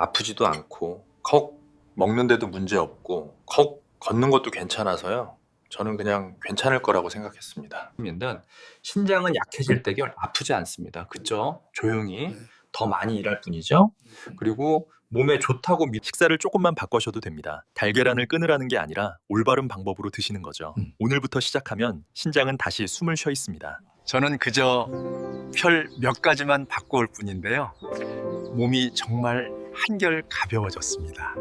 아프지도 않고 컥 먹는데도 문제 없고 컥 걷는 것도 괜찮아서요. 저는 그냥 괜찮을 거라고 생각했습니다. 그러면 신장은 약해질 때결 아프지 않습니다. 그죠? 조용히 더 많이 일할 뿐이죠. 그리고 몸에 좋다고 식사를 조금만 바꿔셔도 됩니다. 달걀안을 끊으라는 게 아니라 올바른 방법으로 드시는 거죠. 오늘부터 시작하면 신장은 다시 숨을 쉬어 있습니다. 저는 그저 별 몇 가지만 바꿔올 뿐인데요. 몸이 정말 한결 가벼워졌습니다.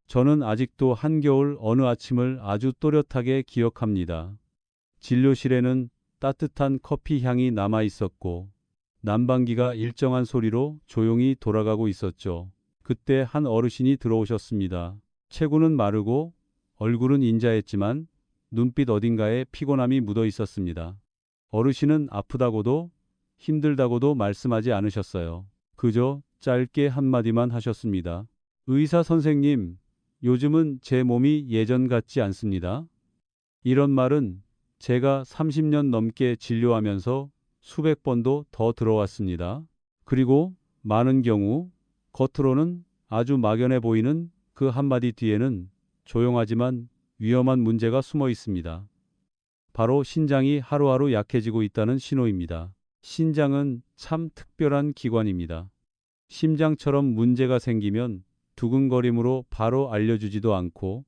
저는 아직도 한겨울 어느 아침을 아주 또렷하게 기억합니다. 진료실에는 따뜻한 커피 향이 남아 있었고 난방기가 일정한 소리로 조용히 돌아가고 있었죠. 그때 한 어르신이 들어오셨습니다. 체구는 마르고 얼굴은 인자했지만 눈빛 어딘가에 피곤함이 묻어 있었습니다. 어르신은 아프다고도 힘들다고도 말씀하지 않으셨어요. 그저 짧게 한마디만 하셨습니다. 의사 선생님, 요즘은 제 몸이 예전 같지 않습니다. 이런 말은 제가 30년 넘게 진료하면서 수백 번도 더 들어왔습니다. 그리고 많은 경우 겉으로는 아주 막연해 보이는 그 한마디 뒤에는 조용하지만 위험한 문제가 숨어 있습니다. 바로 신장이 하루하루 약해지고 있다는 신호입니다. 신장은 참 특별한 기관입니다. 심장처럼 문제가 생기면 두근거림으로 바로 알려주지도 않고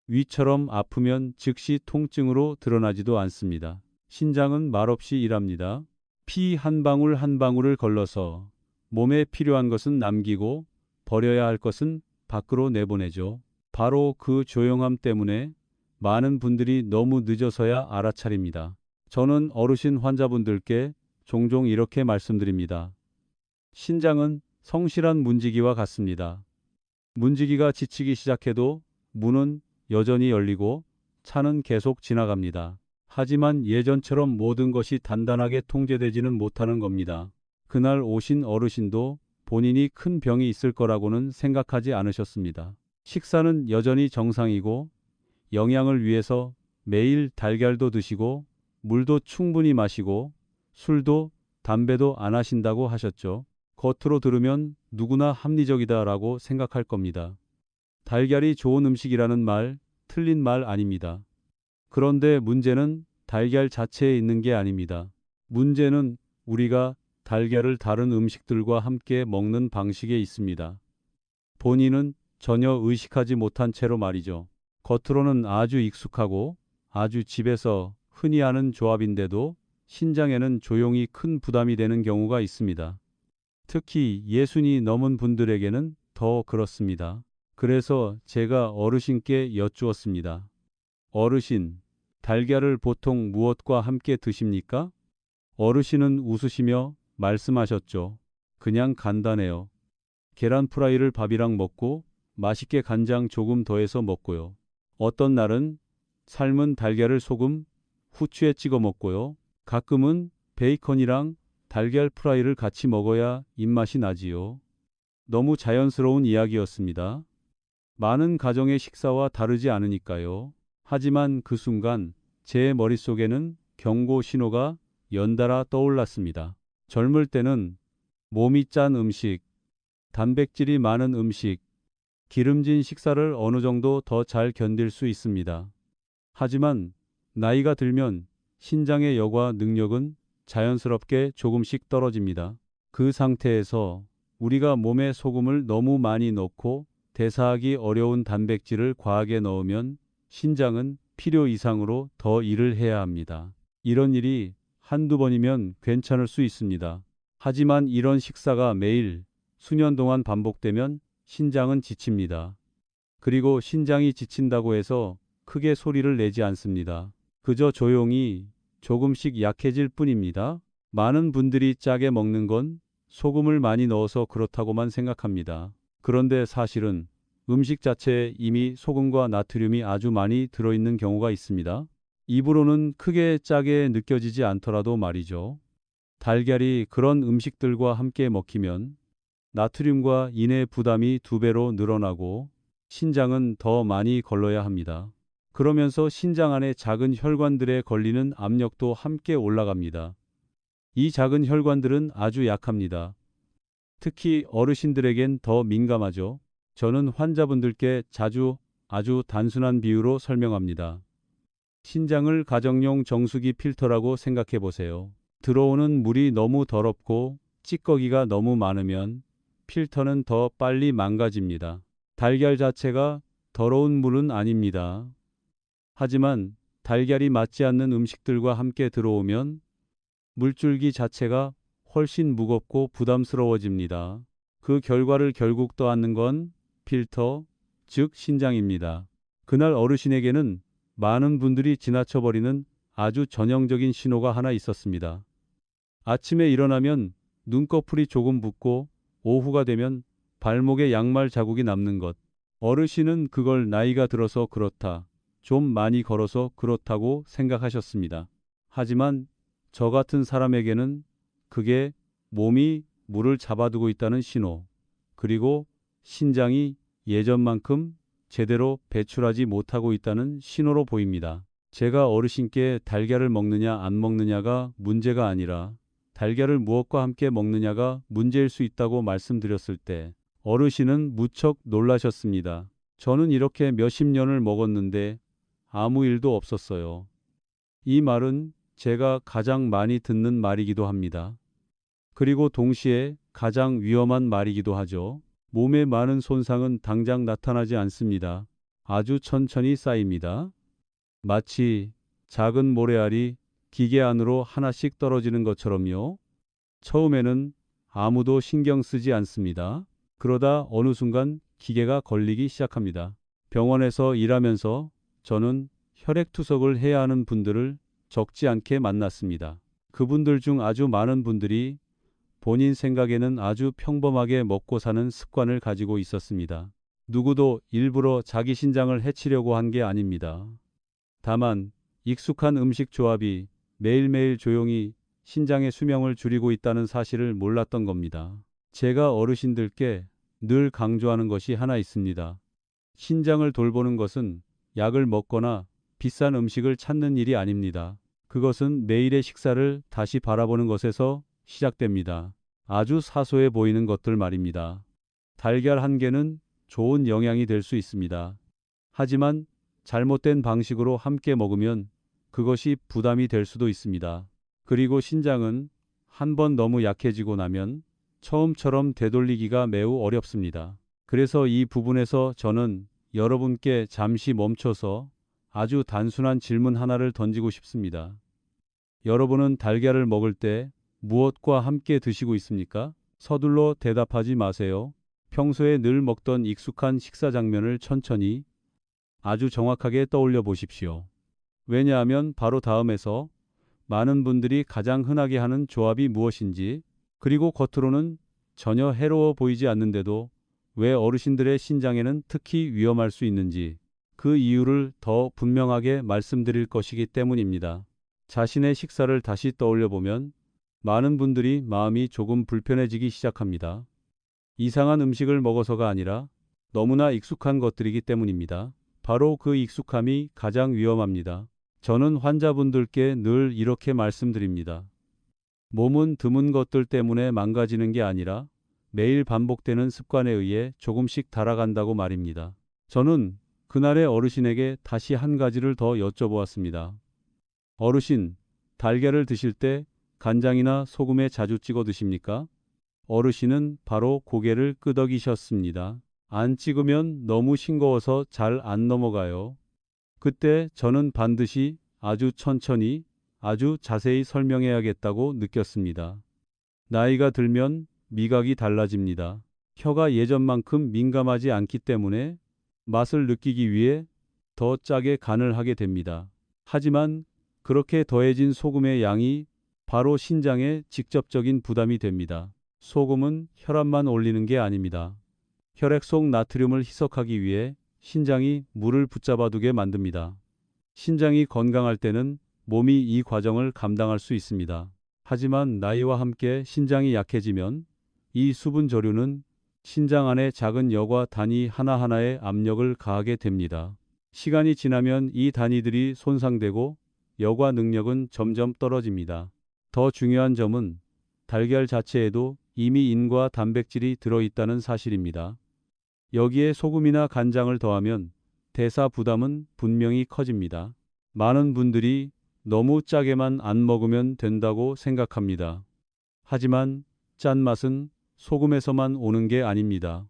위처럼 아프면 즉시 통증으로 드러나지도 않습니다. 신장은 말없이 일합니다. 피 한 방울 한 방울을 걸러서 몸에 필요한 것은 남기고 버려야 할 것은 밖으로 내보내죠. 바로 그 조용함 때문에 많은 분들이 너무 늦어서야 알아차립니다. 저는 어르신 환자분들께 종종 이렇게 말씀드립니다. 신장은 성실한 문지기와 같습니다. 문지기가 지치기 시작해도 문은 여전히 열리고 차는 계속 지나갑니다. 하지만 예전처럼 모든 것이 단단하게 통제되지는 못하는 겁니다. 그날 오신 어르신도 본인이 큰 병이 있을 거라고는 생각하지 않으셨습니다. 식사는 여전히 정상이고 영양을 위해서 매일 달걀도 드시고 물도 충분히 마시고 술도 담배도 안 하신다고 하셨죠. 겉으로 들으면 누구나 합리적이다라고 생각할 겁니다. 달걀이 좋은 음식이라는 말, 틀린 말 아닙니다. 그런데 문제는 달걀 자체에 있는 게 아닙니다. 문제는 우리가 달걀을 다른 음식들과 함께 먹는 방식에 있습니다. 본인은 전혀 의식하지 못한 채로 말이죠. 겉으로는 아주 익숙하고 아주 집에서 흔히 하는 조합인데도 신장에는 조용히 큰 부담이 되는 경우가 있습니다. 특히 예순이 넘은 분들에게는 더 그렇습니다. 그래서 제가 어르신께 여쭈었습니다. 어르신, 달걀을 보통 무엇과 함께 드십니까? 어르신은 웃으시며 말씀하셨죠. 그냥 간단해요. 계란 프라이를 밥이랑 먹고 맛있게 간장 조금 더해서 먹고요. 어떤 날은 삶은 달걀을 소금, 후추에 찍어 먹고요. 가끔은 베이컨이랑 달걀 프라이를 같이 먹어야 입맛이 나지요. 너무 자연스러운 이야기였습니다. 많은 가정의 식사와 다르지 않으니까요. 하지만 그 순간 제 머릿속에는 경고 신호가 연달아 떠올랐습니다. 젊을 때는 몸이 짠 음식, 단백질이 많은 음식, 기름진 식사를 어느 정도 더 잘 견딜 수 있습니다. 하지만 나이가 들면 신장의 여과 능력은 자연스럽게 조금씩 떨어집니다. 그 상태에서 우리가 몸에 소금을 너무 많이 넣고 대사하기 어려운 단백질을 과하게 넣으면 신장은 필요 이상으로 더 일을 해야 합니다. 이런 일이 한두 번이면 괜찮을 수 있습니다. 하지만 이런 식사가 매일 수년 동안 반복되면 신장은 지칩니다. 그리고 신장이 지친다고 해서 크게 소리를 내지 않습니다. 그저 조용히 조금씩 약해질 뿐입니다. 많은 분들이 짜게 먹는 건 소금을 많이 넣어서 그렇다고만 생각합니다. 그런데 사실은 음식 자체에 이미 소금과 나트륨이 아주 많이 들어있는 경우가 있습니다. 입으로는 크게 짜게 느껴지지 않더라도 말이죠. 달걀이 그런 음식들과 함께 먹히면 나트륨과 인의 부담이 2배로 늘어나고 신장은 더 많이 걸러야 합니다. 그러면서 신장 안의 작은 혈관들에 걸리는 압력도 함께 올라갑니다. 이 작은 혈관들은 아주 약합니다. 특히 어르신들에겐 더 민감하죠. 저는 환자분들께 자주 아주 단순한 비유로 설명합니다. 신장을 가정용 정수기 필터라고 생각해 보세요. 들어오는 물이 너무 더럽고 찌꺼기가 너무 많으면 필터는 더 빨리 망가집니다. 달걀 자체가 더러운 물은 아닙니다. 하지만 달걀이 맞지 않는 음식들과 함께 들어오면 물줄기 자체가 훨씬 무겁고 부담스러워집니다. 그 결과를 결국 떠안는 건 필터, 즉 신장입니다. 그날 어르신에게는 많은 분들이 지나쳐버리는 아주 전형적인 신호가 하나 있었습니다. 아침에 일어나면 눈꺼풀이 조금 붓고 오후가 되면 발목에 양말 자국이 남는 것. 어르신은 그걸 나이가 들어서 그렇다, 좀 많이 걸어서 그렇다고 생각하셨습니다. 하지만 저 같은 사람에게는 그게 몸이 물을 잡아두고 있다는 신호, 그리고 신장이 예전만큼 제대로 배출하지 못하고 있다는 신호로 보입니다. 제가 어르신께 달걀을 먹느냐 안 먹느냐가 문제가 아니라 달걀을 무엇과 함께 먹느냐가 문제일 수 있다고 말씀드렸을 때 어르신은 무척 놀라셨습니다. 저는 이렇게 몇십 년을 먹었는데 아무 일도 없었어요. 이 말은 제가 가장 많이 듣는 말이기도 합니다. 그리고 동시에 가장 위험한 말이기도 하죠. 몸에 많은 손상은 당장 나타나지 않습니다. 아주 천천히 쌓입니다. 마치 작은 모래알이 기계 안으로 하나씩 떨어지는 것처럼요. 처음에는 아무도 신경 쓰지 않습니다. 그러다 어느 순간 기계가 걸리기 시작합니다. 병원에서 일하면서 저는 혈액투석을 해야 하는 분들을 적지 않게 만났습니다. 그분들 중 아주 많은 분들이 본인 생각에는 아주 평범하게 먹고 사는 습관을 가지고 있었습니다. 누구도 일부러 자기 신장을 해치려고 한 게 아닙니다. 다만 익숙한 음식 조합이 매일매일 조용히 신장의 수명을 줄이고 있다는 사실을 몰랐던 겁니다. 제가 어르신들께 늘 강조하는 것이 하나 있습니다. 신장을 돌보는 것은 약을 먹거나 비싼 음식을 찾는 일이 아닙니다. 그것은 매일의 식사를 다시 바라보는 것에서 시작됩니다. 아주 사소해 보이는 것들 말입니다. 달걀 한 개는 좋은 영양이 될 수 있습니다. 하지만 잘못된 방식으로 함께 먹으면 그것이 부담이 될 수도 있습니다. 그리고 신장은 한번 너무 약해지고 나면 처음처럼 되돌리기가 매우 어렵습니다. 그래서 이 부분에서 저는 여러분께 잠시 멈춰서 아주 단순한 질문 하나를 던지고 싶습니다. 여러분은 달걀을 먹을 때 무엇과 함께 드시고 있습니까? 서둘러 대답하지 마세요. 평소에 늘 먹던 익숙한 식사 장면을 천천히 아주 정확하게 떠올려 보십시오. 왜냐하면 바로 다음에서 많은 분들이 가장 흔하게 하는 조합이 무엇인지, 그리고 겉으로는 전혀 해로워 보이지 않는데도 왜 어르신들의 신장에는 특히 위험할 수 있는지 그 이유를 더 분명하게 말씀드릴 것이기 때문입니다. 자신의 식사를 다시 떠올려 보면 많은 분들이 마음이 조금 불편해지기 시작합니다. 이상한 음식을 먹어서가 아니라 너무나 익숙한 것들이기 때문입니다. 바로 그 익숙함이 가장 위험합니다. 저는 환자분들께 늘 이렇게 말씀드립니다. 몸은 드문 것들 때문에 망가지는 게 아니라 매일 반복되는 습관에 의해 조금씩 달아간다고 말입니다. 저는 그날의 어르신에게 다시 한 가지를 더 여쭤보았습니다. 어르신, 달걀을 드실 때 간장이나 소금에 자주 찍어 드십니까? 어르신은 바로 고개를 끄덕이셨습니다. 안 찍으면 너무 싱거워서 잘 안 넘어가요. 그때 저는 반드시 아주 천천히, 아주 자세히 설명해야겠다고 느꼈습니다. 나이가 들면 미각이 달라집니다. 혀가 예전만큼 민감하지 않기 때문에 맛을 느끼기 위해 더 짜게 간을 하게 됩니다. 하지만 그렇게 더해진 소금의 양이 바로 신장에 직접적인 부담이 됩니다. 소금은 혈압만 올리는 게 아닙니다. 혈액 속 나트륨을 희석하기 위해 신장이 물을 붙잡아두게 만듭니다. 신장이 건강할 때는 몸이 이 과정을 감당할 수 있습니다. 하지만 나이와 함께 신장이 약해지면 이 수분 저류는 신장 안의 작은 여과 단위 하나하나에 압력을 가하게 됩니다. 시간이 지나면 이 단위들이 손상되고 여과 능력은 점점 떨어집니다. 더 중요한 점은 달걀 자체에도 이미 인과 단백질이 들어있다는 사실입니다. 여기에 소금이나 간장을 더하면 대사 부담은 분명히 커집니다. 많은 분들이 너무 짜게만 안 먹으면 된다고 생각합니다. 하지만 짠맛은 소금에서만 오는 게 아닙니다.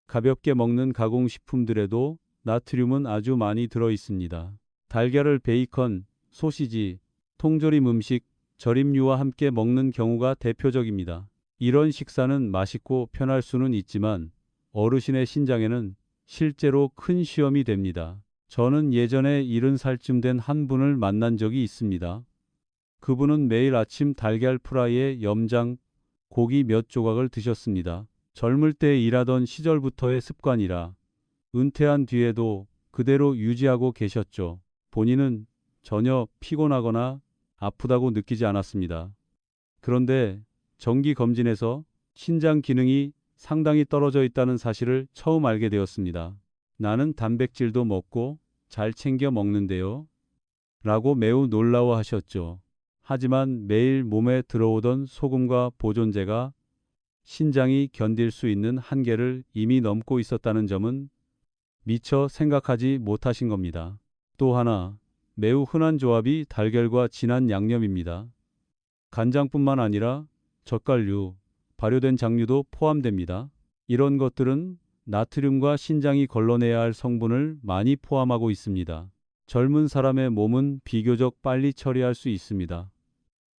가볍게 먹는 가공식품들에도 나트륨은 아주 많이 들어 있습니다. 달걀을 베이컨, 소시지, 통조림 음식, 절임류와 함께 먹는 경우가 대표적입니다. 이런 식사는 맛있고 편할 수는 있지만 어르신의 신장에는 실제로 큰 시험이 됩니다. 저는 예전에 70살쯤 된 한 분을 만난 적이 있습니다. 그분은 매일 아침 달걀 프라이에 염장, 고기 몇 조각을 드셨습니다. 젊을 때 일하던 시절부터의 습관이라 은퇴한 뒤에도 그대로 유지하고 계셨죠. 본인은 전혀 피곤하거나 아프다고 느끼지 않았습니다. 그런데 정기 검진에서 신장 기능이 상당히 떨어져 있다는 사실을 처음 알게 되었습니다. 나는 단백질도 먹고 잘 챙겨 먹는데요. 라고 매우 놀라워하셨죠. 하지만 매일 몸에 들어오던 소금과 보존제가 신장이 견딜 수 있는 한계를 이미 넘고 있었다는 점은 미처 생각하지 못하신 겁니다. 또 하나, 매우 흔한 조합이 달걀과 진한 양념입니다. 간장뿐만 아니라 젓갈류, 발효된 장류도 포함됩니다. 이런 것들은 나트륨과 신장이 걸러내야 할 성분을 많이 포함하고 있습니다. 젊은 사람의 몸은 비교적 빨리 처리할 수 있습니다.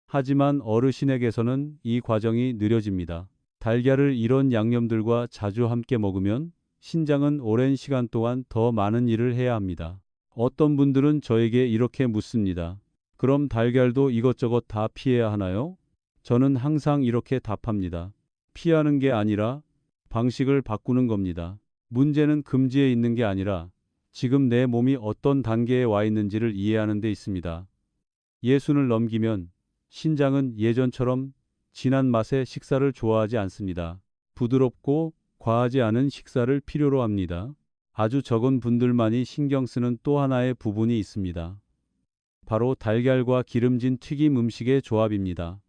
하지만 어르신에게서는 이 과정이 느려집니다. 달걀을 이런 양념들과 자주 함께 먹으면 신장은 오랜 시간 동안 더 많은 일을 해야 합니다. 어떤 분들은 저에게 이렇게 묻습니다. 그럼 달걀도 이것저것 다 피해야 하나요? 저는 항상 이렇게 답합니다. 피하는 게 아니라 방식을 바꾸는 겁니다. 문제는 금지에 있는 게 아니라 지금 내 몸이 어떤 단계에 와 있는지를 이해하는 데 있습니다. 예순을 넘기면 신장은 예전처럼 진한 맛의 식사를 좋아하지 않습니다. 부드럽고 과하지 않은 식사를 필요로 합니다. 아주 적은 분들만이 신경 쓰는 또 하나의 부분이 있습니다. 바로 달걀과 기름진 튀김 음식의 조합입니다.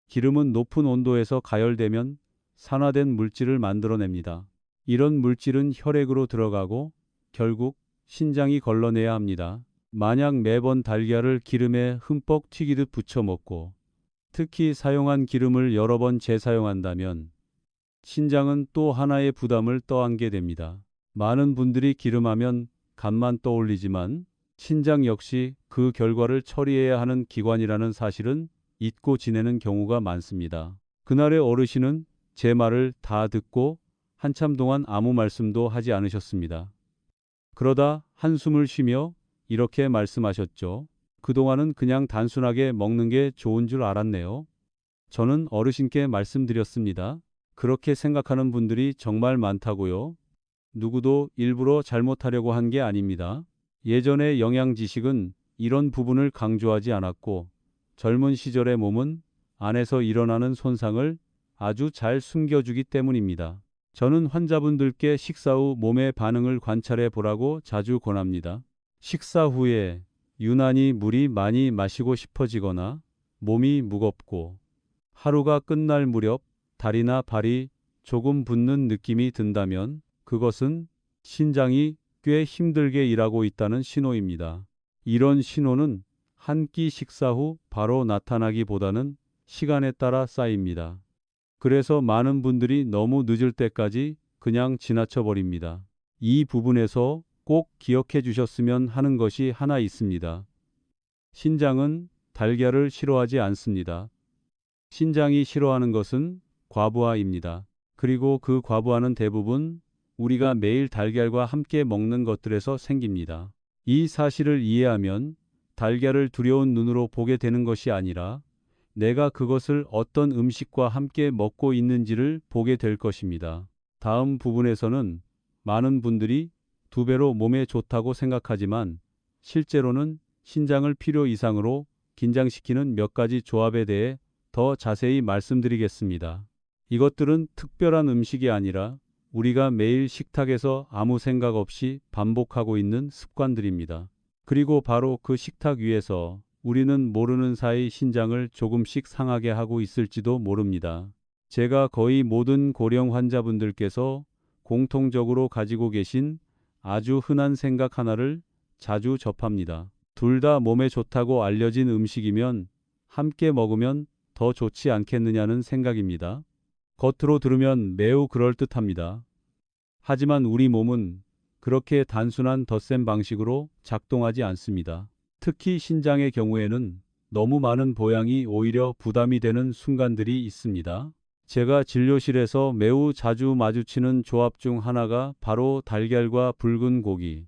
기름은 높은 온도에서 가열되면 산화된 물질을 만들어냅니다. 이런 물질은 혈액으로 들어가고 결국 신장이 걸러내야 합니다. 만약 매번 달걀을 기름에 흠뻑 튀기듯 부쳐 먹고 특히 사용한 기름을 여러 번 재사용한다면 신장은 또 하나의 부담을 떠안게 됩니다. 많은 분들이 기름하면 간만 떠올리지만 신장 역시 그 결과를 처리해야 하는 기관이라는 사실은 잊고 지내는 경우가 많습니다. 그날의 어르신은 제 말을 다 듣고 한참 동안 아무 말씀도 하지 않으셨습니다. 그러다 한숨을 쉬며 이렇게 말씀하셨죠. 그동안은 그냥 단순하게 먹는 게 좋은 줄 알았네요. 저는 어르신께 말씀드렸습니다. 그렇게 생각하는 분들이 정말 많다고요. 누구도 일부러 잘못하려고 한 게 아닙니다. 예전의 영양 지식은 이런 부분을 강조하지 않았고 젊은 시절의 몸은 안에서 일어나는 손상을 아주 잘 숨겨주기 때문입니다. 저는 환자분들께 식사 후 몸의 반응을 관찰해 보라고 자주 권합니다. 식사 후에 유난히 물이 많이 마시고 싶어지거나 몸이 무겁고 하루가 끝날 무렵 다리나 발이 조금 붓는 느낌이 든다면 그것은 신장이 꽤 힘들게 일하고 있다는 신호입니다. 이런 신호는 한 끼 식사 후 바로 나타나기보다는 시간에 따라 쌓입니다. 그래서 많은 분들이 너무 늦을 때까지 그냥 지나쳐 버립니다. 이 부분에서 꼭 기억해 주셨으면 하는 것이 하나 있습니다. 신장은 달걀을 싫어하지 않습니다. 신장이 싫어하는 것은 과부하입니다. 그리고 그 과부하는 대부분 우리가 매일 달걀과 함께 먹는 것들에서 생깁니다. 이 사실을 이해하면 달걀을 두려운 눈으로 보게 되는 것이 아니라 내가 그것을 어떤 음식과 함께 먹고 있는지를 보게 될 것입니다. 다음 부분에서는 많은 분들이 2배로 몸에 좋다고 생각하지만 실제로는 신장을 필요 이상으로 긴장시키는 몇 가지 조합에 대해 더 자세히 말씀드리겠습니다. 이것들은 특별한 음식이 아니라 우리가 매일 식탁에서 아무 생각 없이 반복하고 있는 습관들입니다. 그리고 바로 그 식탁 위에서 우리는 모르는 사이 신장을 조금씩 상하게 하고 있을지도 모릅니다. 제가 거의 모든 고령 환자분들께서 공통적으로 가지고 계신 아주 흔한 생각 하나를 자주 접합니다. 둘 다 몸에 좋다고 알려진 음식이면 함께 먹으면 더 좋지 않겠느냐는 생각입니다. 겉으로 들으면 매우 그럴듯합니다. 하지만 우리 몸은 그렇게 단순한 덧셈 방식으로 작동하지 않습니다. 특히 신장의 경우에는 너무 많은 보양이 오히려 부담이 되는 순간들이 있습니다. 제가 진료실에서 매우 자주 마주치는 조합 중 하나가 바로 달걀과 붉은 고기,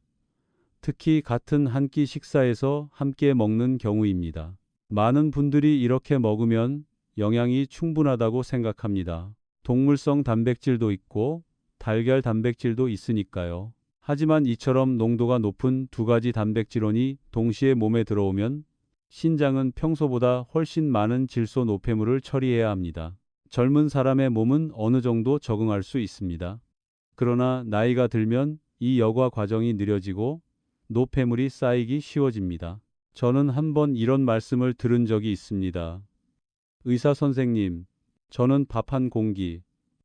특히 같은 한 끼 식사에서 함께 먹는 경우입니다. 많은 분들이 이렇게 먹으면 영양이 충분하다고 생각합니다. 동물성 단백질도 있고 달걀 단백질도 있으니까요. 하지만 이처럼 농도가 높은 두 가지 단백질원이 동시에 몸에 들어오면 신장은 평소보다 훨씬 많은 질소 노폐물을 처리해야 합니다. 젊은 사람의 몸은 어느 정도 적응할 수 있습니다. 그러나 나이가 들면 이 여과 과정이 느려지고 노폐물이 쌓이기 쉬워집니다. 저는 한번 이런 말씀을 들은 적이 있습니다. 의사 선생님, 저는 밥 한 공기,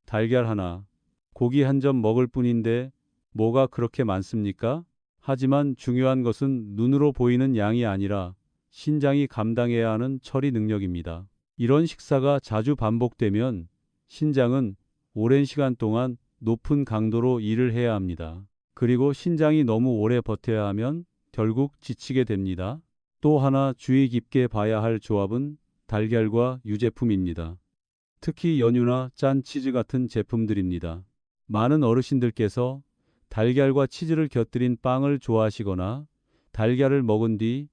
달걀 하나, 고기 한 점 먹을 뿐인데 뭐가 그렇게 많습니까? 하지만 중요한 것은 눈으로 보이는 양이 아니라 신장이 감당해야 하는 처리 능력입니다. 이런 식사가 자주 반복되면 신장은 오랜 시간 동안 높은 강도로 일을 해야 합니다. 그리고 신장이 너무 오래 버텨야 하면 결국 지치게 됩니다. 또 하나 주의 깊게 봐야 할 조합은 달걀과 유제품입니다. 특히 연유나 짠 치즈 같은 제품들입니다. 많은 어르신들께서 달걀과 치즈를 곁들인 빵을 좋아하시거나 달걀을 먹은 뒤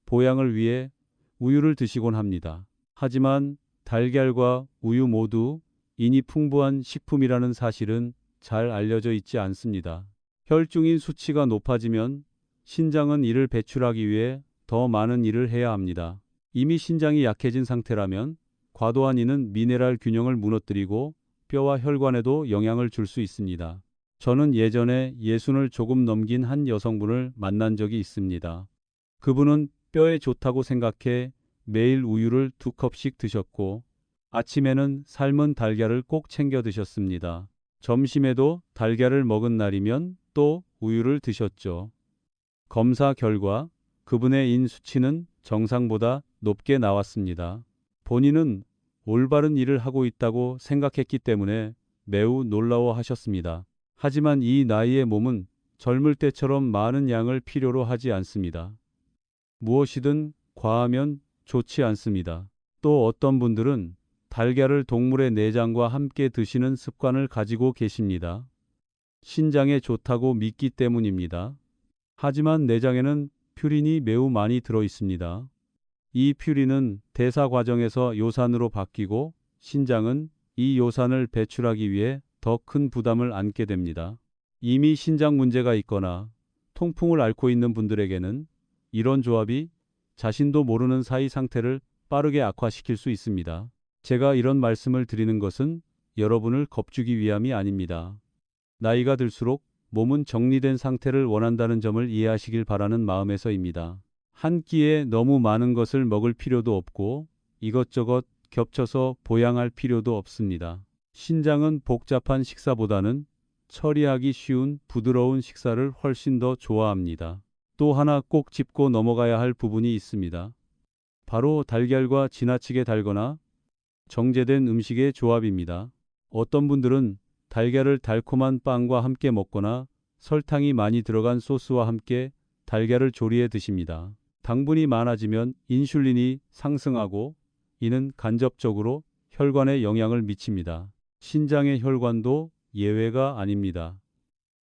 보양을 위해 우유를 드시곤 합니다. 하지만 달걀과 우유 모두 인이 풍부한 식품이라는 사실은 잘 알려져 있지 않습니다. 혈중인 수치가 높아지면 신장은 이를 배출하기 위해 더 많은 일을 해야 합니다. 이미 신장이 약해진 상태라면 과도한 이는 미네랄 균형을 무너뜨리고 뼈와 혈관에도 영향을 줄 수 있습니다. 저는 예전에 60을 조금 넘긴 한 여성분을 만난 적이 있습니다. 그분은 뼈에 좋다고 생각해 매일 우유를 2컵씩 드셨고 아침에는 삶은 달걀을 꼭 챙겨 드셨습니다. 점심에도 달걀을 먹은 날이면 또 우유를 드셨죠. 검사 결과 그분의 인 수치는 정상보다 높게 나왔습니다. 본인은 올바른 일을 하고 있다고 생각했기 때문에 매우 놀라워하셨습니다. 하지만 이 나이의 몸은 젊을 때처럼 많은 양을 필요로 하지 않습니다. 무엇이든 과하면 좋지 않습니다. 또 어떤 분들은 달걀을 동물의 내장과 함께 드시는 습관을 가지고 계십니다. 신장에 좋다고 믿기 때문입니다. 하지만 내장에는 퓨린이 매우 많이 들어 있습니다. 이 퓨린은 대사 과정에서 요산으로 바뀌고 신장은 이 요산을 배출하기 위해 더 큰 부담을 안게 됩니다. 이미 신장 문제가 있거나 통풍을 앓고 있는 분들에게는 이런 조합이 자신도 모르는 사이 상태를 빠르게 악화시킬 수 있습니다. 제가 이런 말씀을 드리는 것은 여러분을 겁주기 위함이 아닙니다. 나이가 들수록 몸은 정리된 상태를 원한다는 점을 이해하시길 바라는 마음에서입니다. 한 끼에 너무 많은 것을 먹을 필요도 없고 이것저것 겹쳐서 보양할 필요도 없습니다. 신장은 복잡한 식사보다는 처리하기 쉬운 부드러운 식사를 훨씬 더 좋아합니다. 또 하나 꼭 짚고 넘어가야 할 부분이 있습니다. 바로 달걀과 지나치게 달거나 정제된 음식의 조합입니다. 어떤 분들은 달걀을 달콤한 빵과 함께 먹거나 설탕이 많이 들어간 소스와 함께 달걀을 조리해 드십니다. 당분이 많아지면 인슐린이 상승하고 이는 간접적으로 혈관에 영향을 미칩니다. 신장의 혈관도 예외가 아닙니다.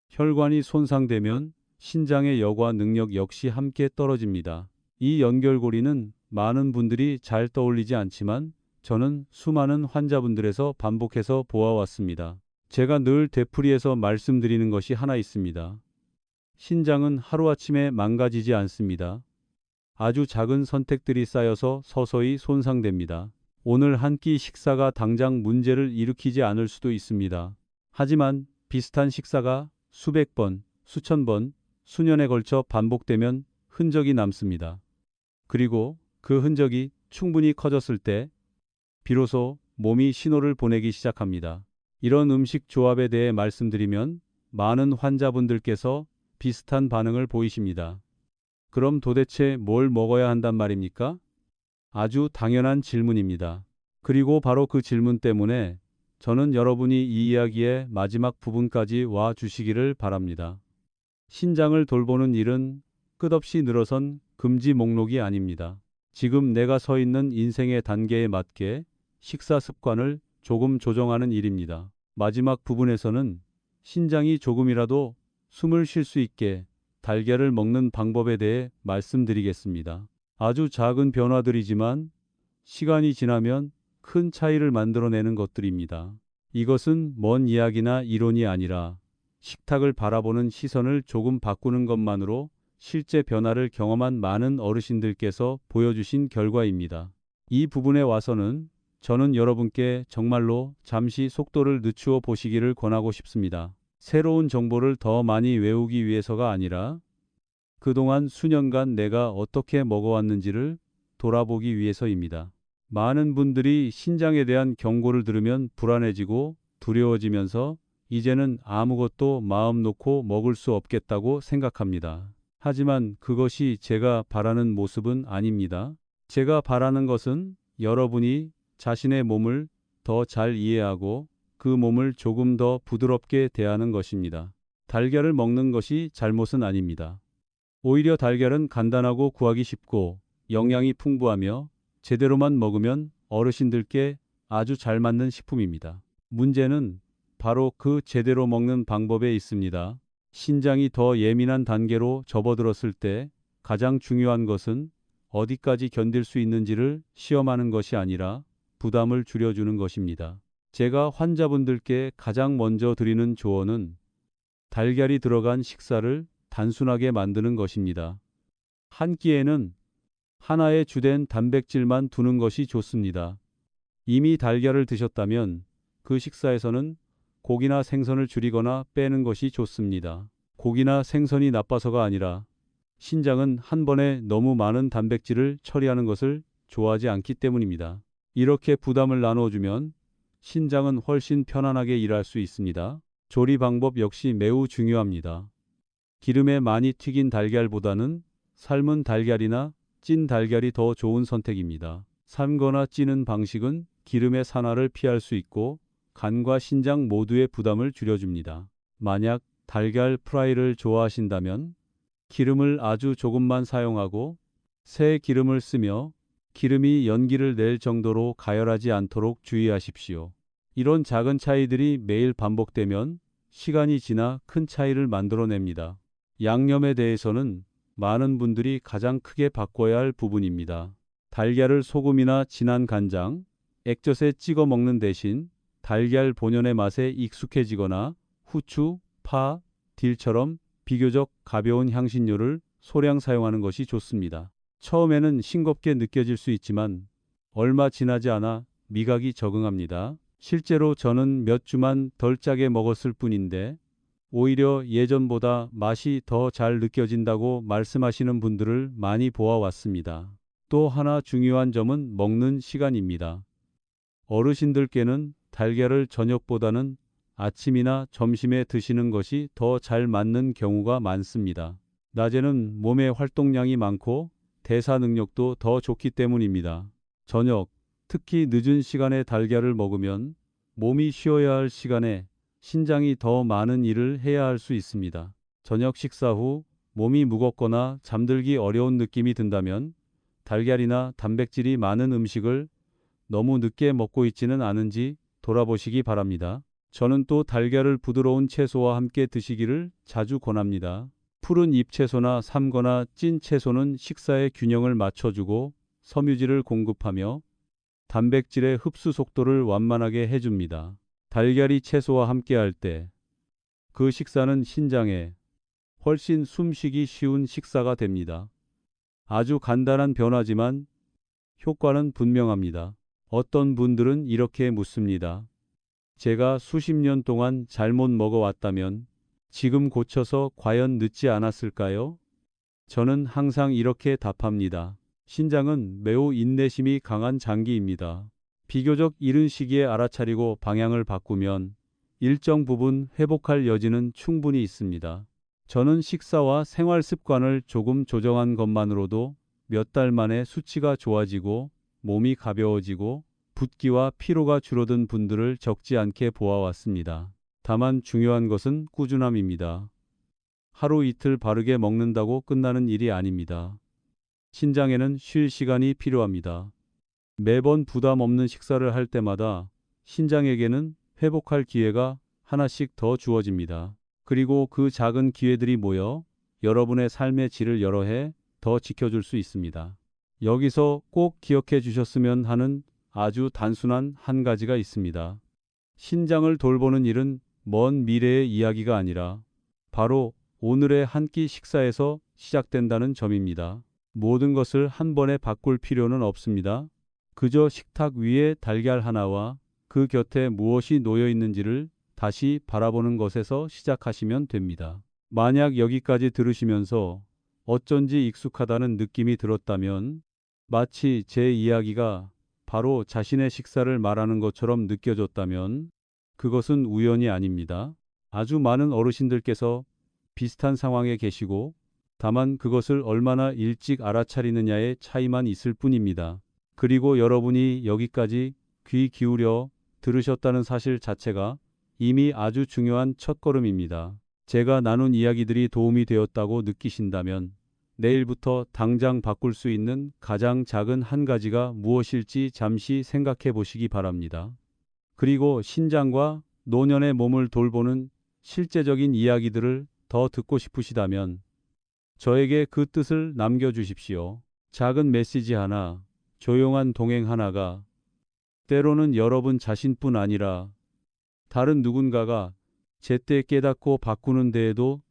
혈관이 손상되면 신장의 여과 능력 역시 함께 떨어집니다. 이 연결고리는 많은 분들이 잘 떠올리지 않지만 저는 수많은 환자분들에서 반복해서 보아왔습니다. 제가 늘 되풀이해서 말씀드리는 것이 하나 있습니다. 신장은 하루아침에 망가지지 않습니다. 아주 작은 선택들이 쌓여서 서서히 손상됩니다. 오늘 한 끼 식사가 당장 문제를 일으키지 않을 수도 있습니다. 하지만 비슷한 식사가 수백 번, 수천 번, 수년에 걸쳐 반복되면 흔적이 남습니다. 그리고 그 흔적이 충분히 커졌을 때 비로소 몸이 신호를 보내기 시작합니다. 이런 음식 조합에 대해 말씀드리면 많은 환자분들께서 비슷한 반응을 보이십니다. 그럼 도대체 뭘 먹어야 한단 말입니까? 아주 당연한 질문입니다. 그리고 바로 그 질문 때문에 저는 여러분이 이 이야기의 마지막 부분까지 와 주시기를 바랍니다. 신장을 돌보는 일은 끝없이 늘어선 금지 목록이 아닙니다. 지금 내가 서 있는 인생의 단계에 맞게 식사 습관을 조금 조정하는 일입니다. 마지막 부분에서는 신장이 조금이라도 숨을 쉴 수 있게 달걀을 먹는 방법에 대해 말씀드리겠습니다. 아주 작은 변화들이지만 시간이 지나면 큰 차이를 만들어내는 것들입니다. 이것은 먼 이야기나 이론이 아니라 식탁을 바라보는 시선을 조금 바꾸는 것만으로 실제 변화를 경험한 많은 어르신들께서 보여주신 결과입니다. 이 부분에 와서는 저는 여러분께 정말로 잠시 속도를 늦추어 보시기를 권하고 싶습니다. 새로운 정보를 더 많이 외우기 위해서가 아니라 그동안 수년간 내가 어떻게 먹어왔는지를 돌아보기 위해서입니다. 많은 분들이 신장에 대한 경고를 들으면 불안해지고 두려워지면서 이제는 아무것도 마음 놓고 먹을 수 없겠다고 생각합니다. 하지만 그것이 제가 바라는 모습은 아닙니다. 제가 바라는 것은 여러분이 자신의 몸을 더 잘 이해하고 그 몸을 조금 더 부드럽게 대하는 것입니다. 달걀을 먹는 것이 잘못은 아닙니다. 오히려 달걀은 간단하고 구하기 쉽고 영양이 풍부하며 제대로만 먹으면 어르신들께 아주 잘 맞는 식품입니다. 문제는 바로 그 제대로 먹는 방법에 있습니다. 신장이 더 예민한 단계로 접어들었을 때 가장 중요한 것은 어디까지 견딜 수 있는지를 시험하는 것이 아니라 부담을 줄여주는 것입니다. 제가 환자분들께 가장 먼저 드리는 조언은 달걀이 들어간 식사를 단순하게 만드는 것입니다. 한 끼에는 하나의 주된 단백질만 두는 것이 좋습니다. 이미 달걀을 드셨다면 그 식사에서는 고기나 생선을 줄이거나 빼는 것이 좋습니다. 고기나 생선이 나빠서가 아니라 신장은 한 번에 너무 많은 단백질을 처리하는 것을 좋아하지 않기 때문입니다. 이렇게 부담을 나눠주면 신장은 훨씬 편안하게 일할 수 있습니다. 조리 방법 역시 매우 중요합니다. 기름에 많이 튀긴 달걀보다는 삶은 달걀이나 찐 달걀이 더 좋은 선택입니다. 삶거나 찌는 방식은 기름의 산화를 피할 수 있고 간과 신장 모두의 부담을 줄여줍니다. 만약 달걀 프라이를 좋아하신다면 기름을 아주 조금만 사용하고 새 기름을 쓰며 기름이 연기를 낼 정도로 가열하지 않도록 주의하십시오. 이런 작은 차이들이 매일 반복되면 시간이 지나 큰 차이를 만들어냅니다. 양념에 대해서는 많은 분들이 가장 크게 바꿔야 할 부분입니다. 달걀을 소금이나 진한 간장, 액젓에 찍어 먹는 대신 달걀 본연의 맛에 익숙해지거나 후추, 파, 딜처럼 비교적 가벼운 향신료를 소량 사용하는 것이 좋습니다. 처음에는 싱겁게 느껴질 수 있지만 얼마 지나지 않아 미각이 적응합니다. 실제로 저는 몇 주만 덜 짜게 먹었을 뿐인데 오히려 예전보다 맛이 더 잘 느껴진다고 말씀하시는 분들을 많이 보아왔습니다. 또 하나 중요한 점은 먹는 시간입니다. 어르신들께는 달걀을 저녁보다는 아침이나 점심에 드시는 것이 더 잘 맞는 경우가 많습니다. 낮에는 몸의 활동량이 많고 대사 능력도 더 좋기 때문입니다. 저녁, 특히 늦은 시간에 달걀을 먹으면 몸이 쉬어야 할 시간에 신장이 더 많은 일을 해야 할 수 있습니다. 저녁 식사 후 몸이 무겁거나 잠들기 어려운 느낌이 든다면 달걀이나 단백질이 많은 음식을 너무 늦게 먹고 있지는 않은지 돌아보시기 바랍니다. 저는 또 달걀을 부드러운 채소와 함께 드시기를 자주 권합니다. 푸른 잎채소나 삶거나 찐 채소는 식사의 균형을 맞춰주고 섬유질을 공급하며 단백질의 흡수 속도를 완만하게 해줍니다. 달걀이 채소와 함께할 때 그 식사는 신장에 훨씬 숨쉬기 쉬운 식사가 됩니다. 아주 간단한 변화지만 효과는 분명합니다. 어떤 분들은 이렇게 묻습니다. 제가 수십 년 동안 잘못 먹어왔다면 지금 고쳐서 과연 늦지 않았을까요? 저는 항상 이렇게 답합니다. 신장은 매우 인내심이 강한 장기입니다. 비교적 이른 시기에 알아차리고 방향을 바꾸면 일정 부분 회복할 여지는 충분히 있습니다. 저는 식사와 생활 습관을 조금 조정한 것만으로도 몇 달 만에 수치가 좋아지고 몸이 가벼워지고 붓기와 피로가 줄어든 분들을 적지 않게 보아왔습니다. 다만 중요한 것은 꾸준함입니다. 하루 이틀 바르게 먹는다고 끝나는 일이 아닙니다. 신장에는 쉴 시간이 필요합니다. 매번 부담 없는 식사를 할 때마다 신장에게는 회복할 기회가 하나씩 더 주어집니다. 그리고 그 작은 기회들이 모여 여러분의 삶의 질을 여러 해 더 지켜줄 수 있습니다. 여기서 꼭 기억해 주셨으면 하는 아주 단순한 한 가지가 있습니다. 신장을 돌보는 일은 먼 미래의 이야기가 아니라 바로 오늘의 한 끼 식사에서 시작된다는 점입니다. 모든 것을 한 번에 바꿀 필요는 없습니다. 그저 식탁 위에 달걀 하나와 그 곁에 무엇이 놓여 있는지를 다시 바라보는 것에서 시작하시면 됩니다. 만약 여기까지 들으시면서 어쩐지 익숙하다는 느낌이 들었다면, 마치 제 이야기가 바로 자신의 식사를 말하는 것처럼 느껴졌다면 그것은 우연이 아닙니다. 아주 많은 어르신들께서 비슷한 상황에 계시고 다만 그것을 얼마나 일찍 알아차리느냐의 차이만 있을 뿐입니다. 그리고 여러분이 여기까지 귀 기울여 들으셨다는 사실 자체가 이미 아주 중요한 첫걸음입니다. 제가 나눈 이야기들이 도움이 되었다고 느끼신다면 내일부터 당장 바꿀 수 있는 가장 작은 한 가지가 무엇일지 잠시 생각해 보시기 바랍니다. 그리고 신장과 노년의 몸을 돌보는 실제적인 이야기들을 더 듣고 싶으시다면 저에게 그 뜻을 남겨주십시오. 작은 메시지 하나, 조용한 동행 하나가 때로는 여러분 자신뿐 아니라 다른 누군가가 제때 깨닫고 바꾸는 데에도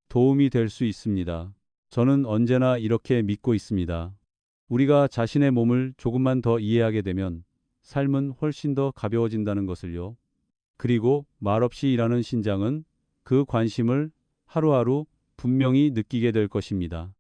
도움이 될 수 있습니다. 저는 언제나 이렇게 믿고 있습니다. 우리가 자신의 몸을 조금만 더 이해하게 되면 삶은 훨씬 더 가벼워진다는 것을요. 그리고 말없이 일하는 신장은 그 관심을 하루하루 분명히 느끼게 될 것입니다.